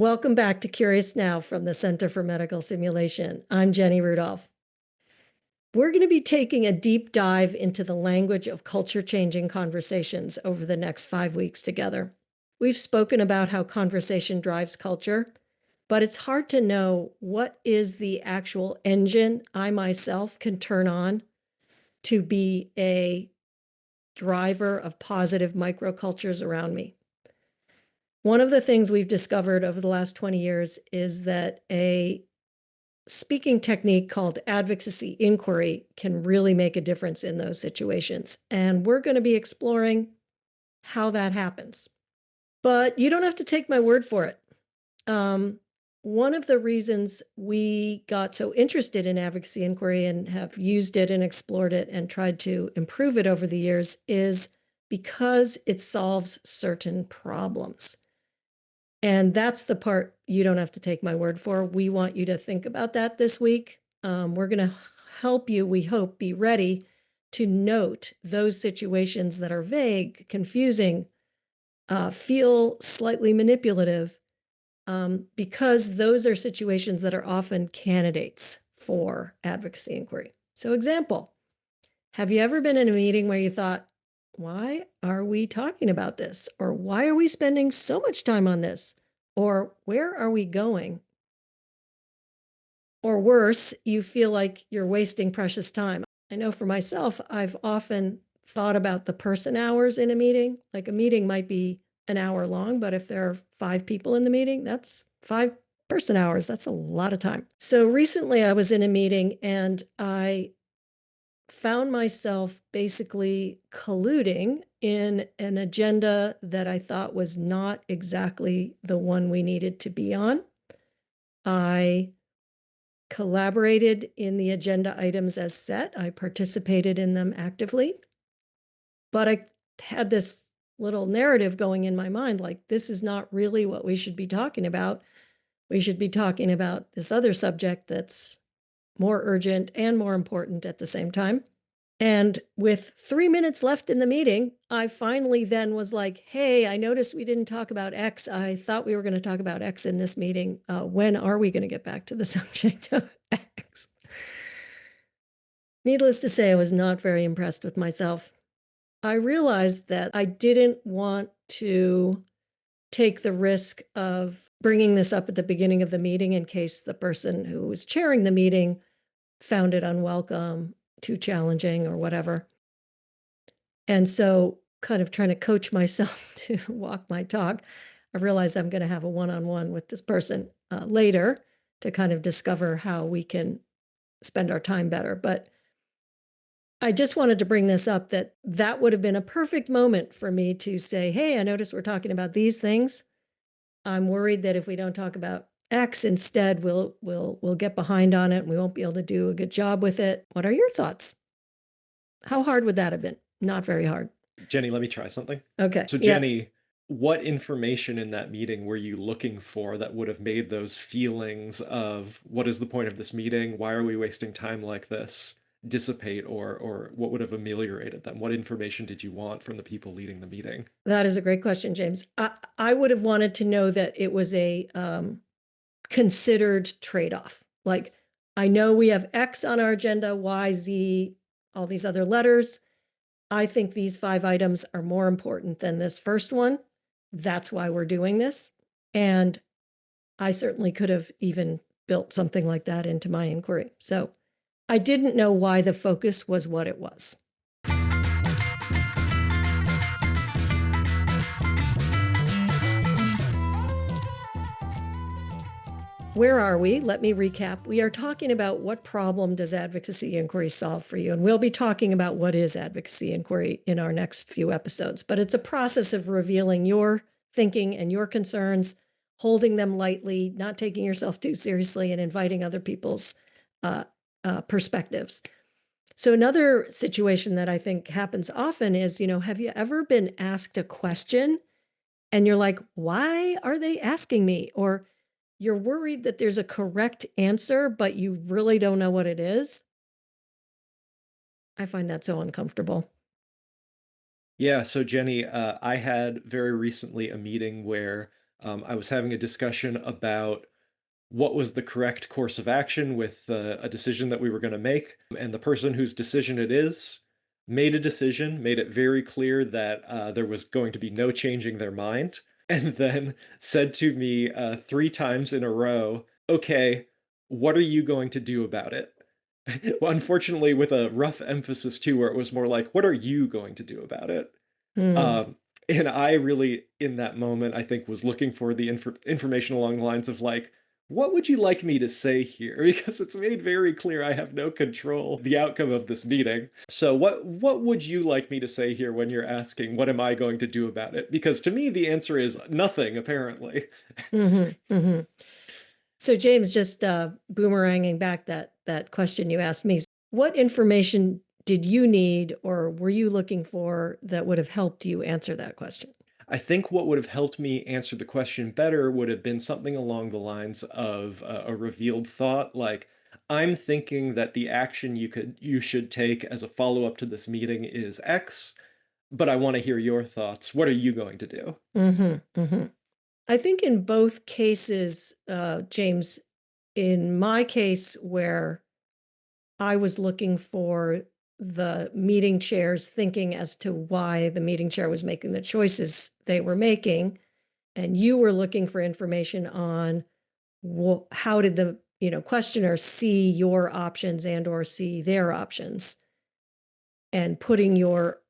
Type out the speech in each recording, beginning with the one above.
Welcome back to Curious Now from the Center for Medical Simulation. I'm Jenny Rudolph. We're going to be taking a deep dive into the language of culture-changing conversations over the next 5 weeks together. We've spoken about how conversation drives culture, but it's hard to know what is the actual engine I myself can turn on to be a driver of positive microcultures around me. One of the things we've discovered over the last 20 years is that a speaking technique called advocacy inquiry can really make a difference in those situations. And we're going to be exploring how that happens. But you don't have to take my word for it. One of the reasons we got so interested in advocacy inquiry and have used it and explored it and tried to improve it over the years is because it solves certain problems. And that's the part you don't have to take my word for. We want you to think about that this week. We're going to help you, we hope, be ready to note those situations that are vague, confusing, feel slightly manipulative, because those are situations that are often candidates for advocacy inquiry. So, example, have you ever been in a meeting where you thought, why are we talking about this? Or why are we spending so much time on this? Or where are we going? Or worse, you feel like you're wasting precious time. I know for myself, I've often thought about the person hours in a meeting. Like a meeting might be an hour long, but if there are 5 people in the meeting, that's 5 person hours. That's a lot of time. So recently I was in a meeting and I found myself basically colluding in an agenda that I thought was not exactly the one we needed to be on. I collaborated in the agenda items as set. I participated in them actively, but I had this little narrative going in my mind like, this is not really what we should be talking about. We should be talking about this other subject that's more urgent and more important at the same time. And with 3 minutes left in the meeting, I finally then was like, hey, I noticed we didn't talk about X. I thought we were going to talk about X in this meeting. When are we going to get back to the subject of X? Needless to say, I was not very impressed with myself. I realized that I didn't want to take the risk of bringing this up at the beginning of the meeting in case the person who was chairing the meeting found it unwelcome, too challenging, or whatever. And so, kind of trying to coach myself to walk my talk, I realized I'm going to have a one-on-one with this person later to kind of discover how we can spend our time better. But I just wanted to bring this up that would have been a perfect moment for me to say, hey, I noticed we're talking about these things. I'm worried that if we don't talk about X instead, we'll get behind on it and we won't be able to do a good job with it. What are your thoughts? How hard would that have been? Not very hard. Jenny, let me try something. Okay. So, Yeah. Jenny, what information in that meeting were you looking for that would have made those feelings of what is the point of this meeting? Why are we wasting time like this? Dissipate, or what would have ameliorated them? What information did you want from the people leading the meeting? That is a great question, James. I would have wanted to know that it was a considered trade-off. Like, I know we have X on our agenda, Y, Z, all these other letters. I think these 5 items are more important than this first one. That's why we're doing this. And I certainly could have even built something like that into my inquiry. So I didn't know why the focus was what it was. Where are we? Let me recap. We are talking about what problem does advocacy inquiry solve for you? And we'll be talking about what is advocacy inquiry in our next few episodes. But it's a process of revealing your thinking and your concerns, holding them lightly, not taking yourself too seriously, and inviting other people's perspectives. So another situation that I think happens often is, have you ever been asked a question and you're like, why are they asking me? Or you're worried that there's a correct answer, but you really don't know what it is. I find that so uncomfortable. Yeah, so Jenny, I had very recently a meeting where I was having a discussion about what was the correct course of action with a decision that we were going to make. And the person whose decision it is made a decision, made it very clear that there was going to be no changing their mind, and then said to me 3 times in a row, okay, what are you going to do about it? Well, unfortunately, with a rough emphasis too, where it was more like, what are you going to do about it? Mm. Um, and I really, in that moment, I think was looking for the information along the lines of like, what would you like me to say here? Because it's made very clear I have no control the outcome of this meeting. So what would you like me to say here when you're asking what am I going to do about it? Because to me the answer is nothing apparently. Mhm, mhm. So James, just, boomeranging back that question you asked me, what information did you need or were you looking for that would have helped you answer that question? I think what would have helped me answer the question better would have been something along the lines of a revealed thought, like, I'm thinking that the action you should take as a follow-up to this meeting is X, but I want to hear your thoughts. What are you going to do? Mhm, mhm. I think in both cases, James, in my case where I was looking for the meeting chair's thinking as to why the meeting chair was making the choices they were making, and you were looking for information on how did the questioner see your options and or see their options, and putting your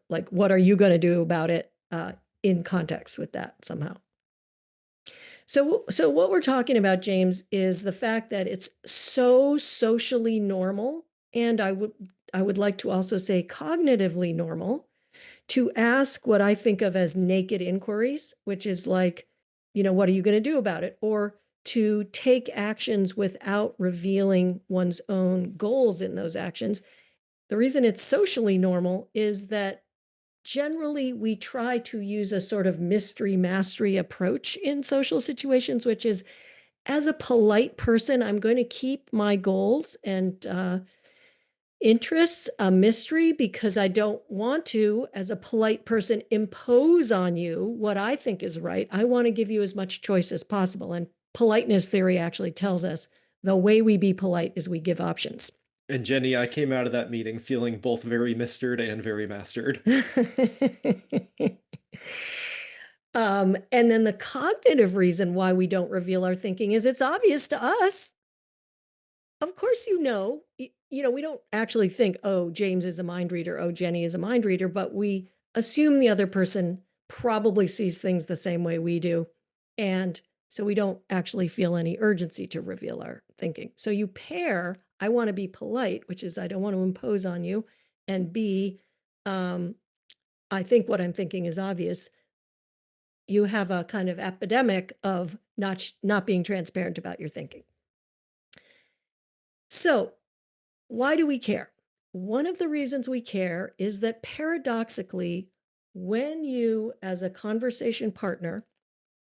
like what are you going to do about it in context with that somehow. So what we're talking about, James, is the fact that it's so socially normal, and I would like to also say cognitively normal, to ask what I think of as naked inquiries, which is like, what are you going to do about it? Or to take actions without revealing one's own goals in those actions. The reason it's socially normal is that generally we try to use a sort of mystery mastery approach in social situations, which is as a polite person, I'm going to keep my goals and interests a mystery because I don't want to, as a polite person, impose on you what I think is right. I want to give you as much choice as possible. And politeness theory actually tells us the way we be polite is we give options. And Jenny, I came out of that meeting feeling both very mistered and very mastered. And then the cognitive reason why we don't reveal our thinking is it's obvious to us. Of course, we don't actually think, oh, James is a mind reader, oh, Jenny is a mind reader, but we assume the other person probably sees things the same way we do. And so we don't actually feel any urgency to reveal our thinking. So you pair, I want to be polite, which is I don't want to impose on you, and B, um, I think what I'm thinking is obvious. You have a kind of epidemic of not being transparent about your thinking. So why do we care? One of the reasons we care is that paradoxically, when you, as a conversation partner,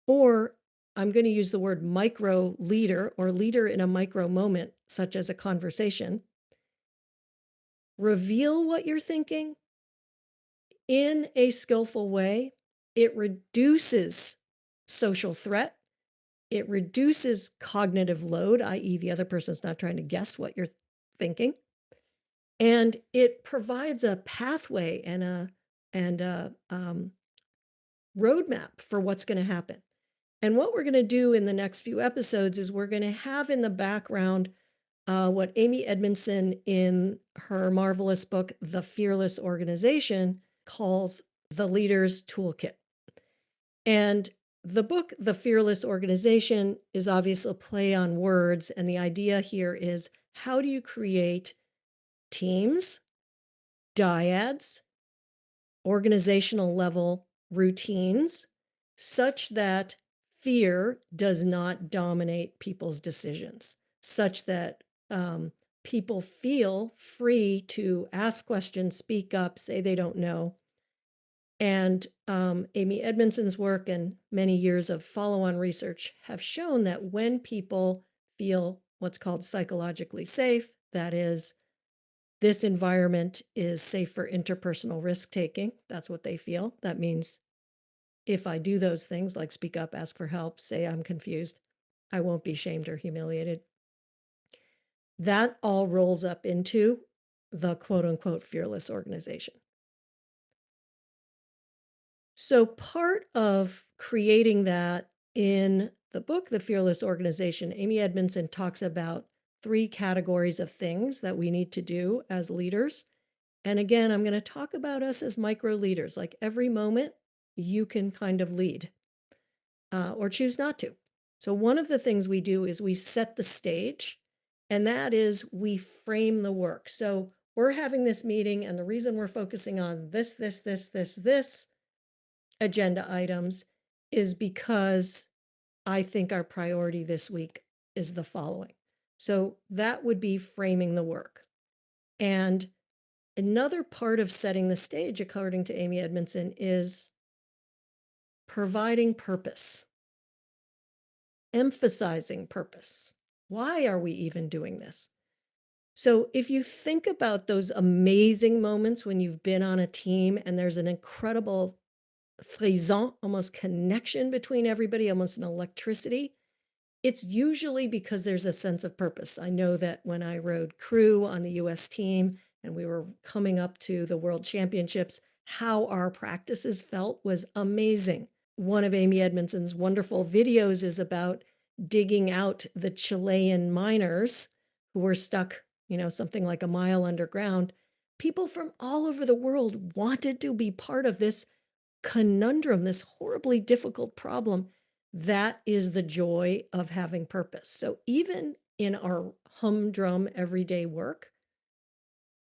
or I'm going to use the word micro leader or leader in a micro moment, such as a conversation, reveal what you're thinking in a skillful way, it reduces social threat. It reduces cognitive load, i.e., the other person's not trying to guess what you're thinking. And it provides a pathway and a roadmap for what's going to happen. And what we're going to do in the next few episodes is we're going to have in the background what Amy Edmondson in her marvelous book, The Fearless Organization, calls the Leader's Toolkit. And the book, The Fearless Organization, is obviously a play on words. And the idea here is how do you create teams, dyads, organizational level routines such that fear does not dominate people's decisions, such that people feel free to ask questions, speak up, say they don't know. And Amy Edmondson's work and many years of follow on research have shown that when people feel what's called psychologically safe, that is, this environment is safe for interpersonal risk taking. That's what they feel. That means if I do those things like speak up, ask for help, say I'm confused, I won't be shamed or humiliated. That all rolls up into the quote unquote fearless organization. So, part of creating that in the book, The Fearless Organization, Amy Edmondson talks about three categories of things that we need to do as leaders. And again, I'm going to talk about us as micro leaders. Like every moment, you can kind of lead or choose not to. So, one of the things we do is we set the stage, and that is we frame the work. So, we're having this meeting, and the reason we're focusing on this agenda items is because I think our priority this week is the following. So, that would be framing the work. And another part of setting the stage, according to Amy Edmondson, is providing purpose, emphasizing purpose. Why are we even doing this? So, if you think about those amazing moments when you've been on a team and there's an incredible frisson, almost connection between everybody, almost an electricity, it's usually because there's a sense of purpose. I know that when I rode crew on the US team and we were coming up to the world championships, how our practices felt was amazing. One of Amy Edmondson's wonderful videos is about digging out the Chilean miners who were stuck, something like a mile underground. People from all over the world wanted to be part of this conundrum, this horribly difficult problem. That is the joy of having purpose. So even in our humdrum everyday work,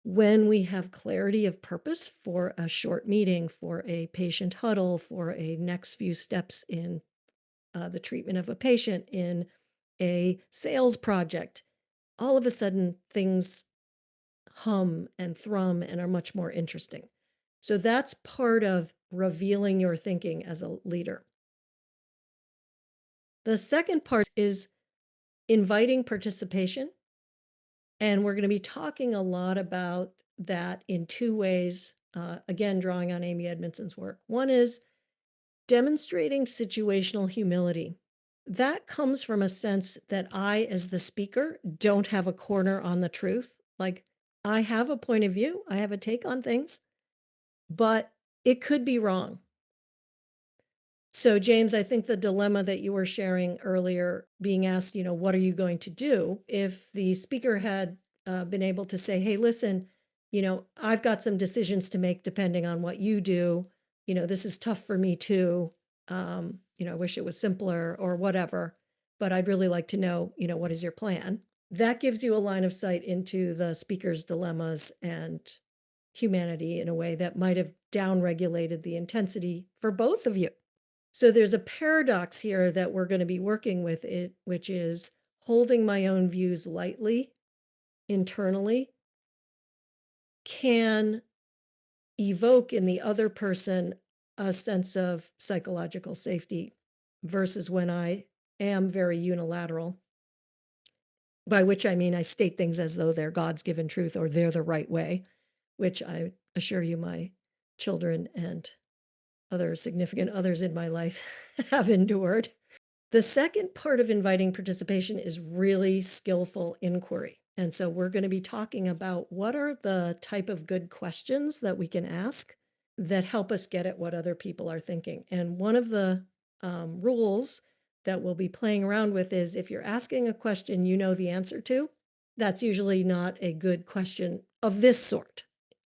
when we have clarity of purpose for a short meeting, for a patient huddle, for a next few steps in the treatment of a patient, in a sales project, all of a sudden things hum and thrum and are much more interesting. So that's part of revealing your thinking as a leader. The second part is inviting participation. And we're going to be talking a lot about that in two ways. Again, drawing on Amy Edmondson's work. One is demonstrating situational humility. That comes from a sense that I, as the speaker, don't have a corner on the truth. Like, I have a point of view, I have a take on things, but it could be wrong. So, James, I think the dilemma that you were sharing earlier, being asked, what are you going to do? If the speaker had been able to say, hey, listen, I've got some decisions to make depending on what you do. This is tough for me too. I wish it was simpler or whatever, but I'd really like to know, what is your plan? That gives you a line of sight into the speaker's dilemmas and humanity in a way that might have downregulated the intensity for both of you. So there's a paradox here that we're going to be working with it, which is holding my own views lightly internally can evoke in the other person a sense of psychological safety versus when I am very unilateral, by which I mean I state things as though they're God's given truth or they're the right way, which I assure you my children and other significant others in my life have endured. The second part of inviting participation is really skillful inquiry. And so we're going to be talking about what are the type of good questions that we can ask that help us get at what other people are thinking. And one of the rules that we'll be playing around with is if you're asking a question you know the answer to, that's usually not a good question of this sort.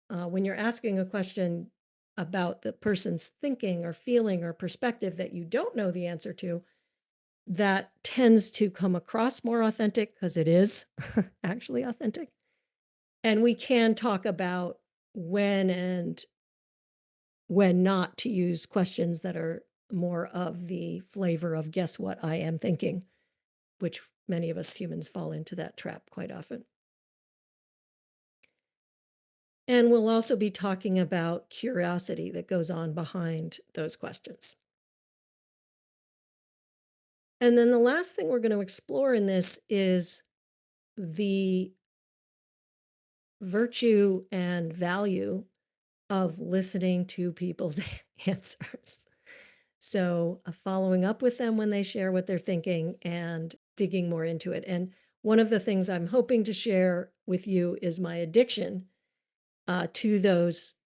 When you're asking a question about the person's thinking or feeling or perspective that you don't know the answer to, that tends to come across more authentic because it is actually authentic. And we can talk about when and when not to use questions that are more of the flavor of guess what I am thinking, which many of us humans fall into that trap quite often. And we'll also be talking about curiosity that goes on behind those questions. And then the last thing we're going to explore in this is the virtue and value of listening to people's answers. So, following up with them when they share what they're thinking and digging more into it. And one of the things I'm hoping to share with you is my addiction to those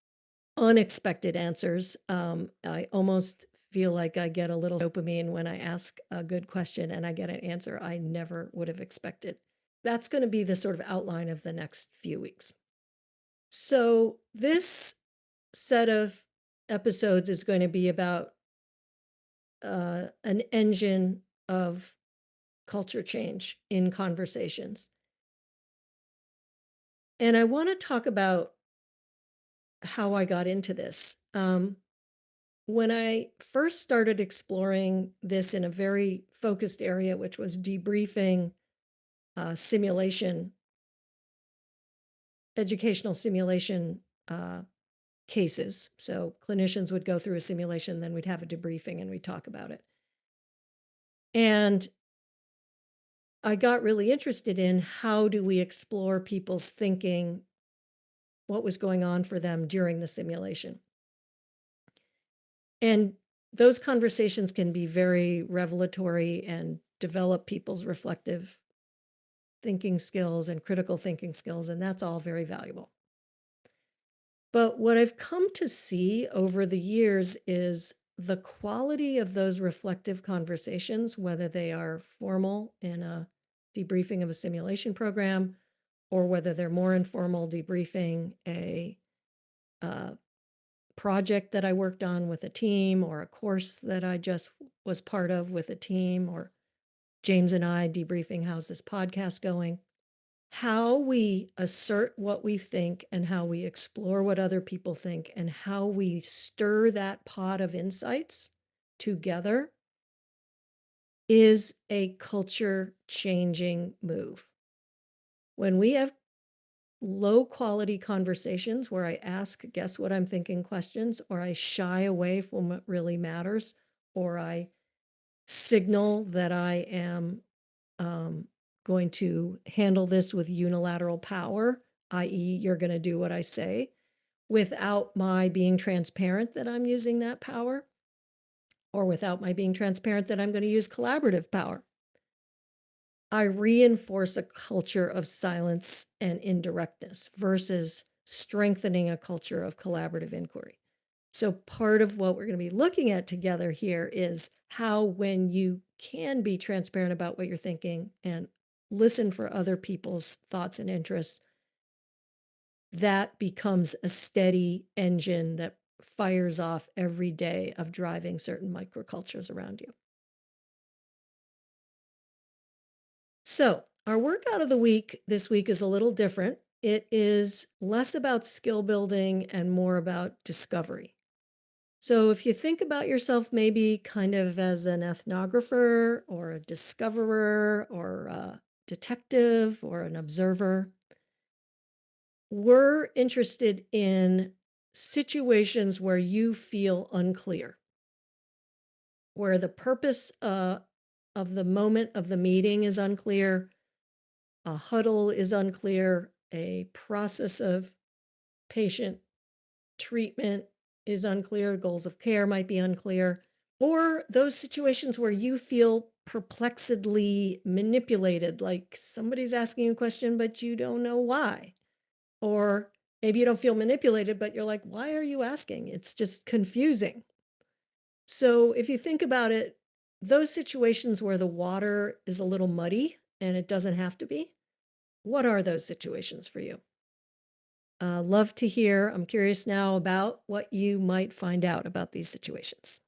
unexpected answers. I almost feel like I get a little dopamine when I ask a good question and I get an answer I never would have expected. That's going to be the sort of outline of the next few weeks. So, this set of episodes is going to be about an engine of culture change in conversations. And I want to talk about how I got into this. When I first started exploring this in a very focused area, which was debriefing simulation, educational simulation uh, cases. So clinicians would go through a simulation, then we'd have a debriefing and we'd talk about it. And I got really interested in how do we explore people's thinking, what was going on for them during the simulation. And those conversations can be very revelatory and develop people's reflective thinking skills and critical thinking skills, and that's all very valuable. But what I've come to see over the years is the quality of those reflective conversations, whether they are formal in a debriefing of a simulation program or whether they're more informal debriefing a uh, project that I worked on with a team or a course that I just was part of with a team, or James and I debriefing how's this podcast going. How we assert what we think and how we explore what other people think and how we stir that pot of insights together is a culture changing move. When we have low quality conversations where I ask, guess what I'm thinking questions, or I shy away from what really matters, or I signal that I am um, going to handle this with unilateral power, i.e., you're going to do what I say, without my being transparent that I'm using that power, or without my being transparent that I'm going to use collaborative power. I reinforce a culture of silence and indirectness versus strengthening a culture of collaborative inquiry. So, part of what we're going to be looking at together here is how, when you can be transparent about what you're thinking and listen for other people's thoughts and interests, that becomes a steady engine that fires off every day of driving certain microcultures around you. So, our workout of the week this week is a little different. It is less about skill building and more about discovery. So, if you think about yourself maybe kind of as an ethnographer or a discoverer or a detective or an observer, we're interested in situations where you feel unclear, where the purpose of the moment of the meeting is unclear, a huddle is unclear, a process of patient treatment is unclear, goals of care might be unclear, or those situations where you feel perplexedly manipulated, like somebody's asking you a question, but you don't know why. Or maybe you don't feel manipulated, but you're like, why are you asking? It's just confusing. So if you think about it, those situations where the water is a little muddy and it doesn't have to be, what are those situations for you? Love to hear. I'm curious now about what you might find out about these situations.